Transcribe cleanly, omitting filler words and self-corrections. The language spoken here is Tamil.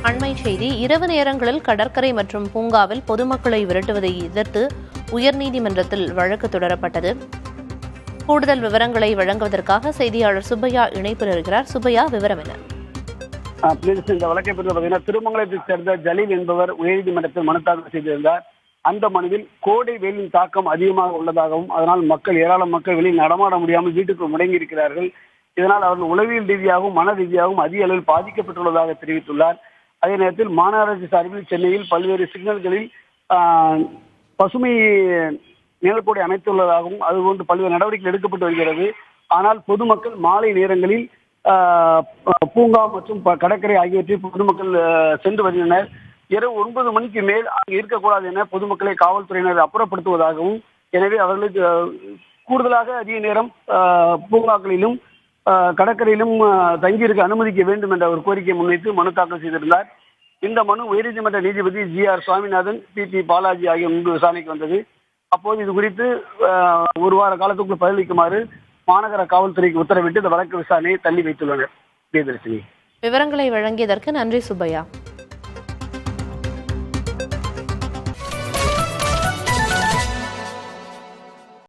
அண்மை செய்தி. இரவு நேரங்களில் கடற்கரை மற்றும் பூங்காவில் பொதுமக்களை விரட்டுவதை எதிர்த்து உயர்நீதிமன்றத்தில் வழக்கு தொடரப்பட்டது. கூடுதல் விவரங்களை வழங்குவதற்காக செய்தியாளர் சுப்பையா இணைப்பில் இருக்கிறார். சுப்பையா, விவரம் என்ன? இந்த வழக்கை பற்றி பார்த்தீங்கன்னா, திருமங்கலத்தை சேர்ந்த ஜலீல் என்பவர் உயர்நீதிமன்றத்தில் மனு தாக்கல் செய்திருந்தார். அந்த மனுவில் கோடை வெயிலின் தாக்கம் அதிகமாக உள்ளதாகவும், அதனால் ஏராளம் மக்கள் வெளியில் நடமாட முடியாமல் வீட்டுக்குள் முடங்கி இருக்கிறார்கள். இதனால் அவர்கள் உளவியல் ரீதியாகவும் மன ரீதியாகவும் அதிக அளவில் பாதிக்கப்பட்டுள்ளதாக தெரிவித்துள்ளார். அதே நேரத்தில் மாநகராட்சி சார்பில் சென்னையில் பல்வேறு சிக்னல்களில் பசுமை நிழற்பொடி அமைத்துள்ளதாகவும் அதுபோன்று பல்வேறு நடவடிக்கைகள் எடுக்கப்பட்டு வருகிறது. ஆனால் பொதுமக்கள் மாலை நேரங்களில் பூங்கா மற்றும் கடற்கரை ஆகியவற்றில் பொதுமக்கள் சென்று வருகின்றனர். இரவு 9 மணிக்கு மேல் அங்கு இருக்கக்கூடாது என பொதுமக்களை காவல்துறையினர் அப்புறப்படுத்துவதாகவும், எனவே அவர்களுக்கு கூடுதலாக அதிக நேரம் பூங்காக்களிலும் கடற்கரையிலும் தங்கியிருக்க அனுமதிக்க வேண்டும் என்ற ஒரு கோரிக்கையை முன்வைத்து மனு தாக்கல் செய்திருந்தார். இந்த மனு உயர்நீதிமன்ற நீதிபதி GR சுவாமிநாதன், PP பாலாஜி ஆகிய முன்பு விசாரணைக்கு வந்தது. அப்போது இது குறித்து ஒரு வார காலத்துக்குள் பதிலளிக்குமாறு மாநகர காவல்துறைக்கு உத்தரவிட்டு இந்த வழக்கு விசாரணையை தள்ளி வைத்துள்ளனர். விவரங்களை வழங்கியதற்கு நன்றி சுப்பையா.